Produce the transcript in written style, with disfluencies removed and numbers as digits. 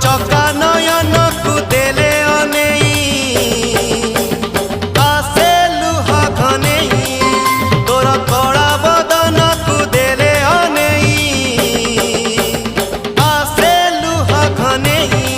चका नयन को देले अनेई आसे लुहा घनेई तोर कड़ा बदन को देले अनेई आसे लुहा घनेई।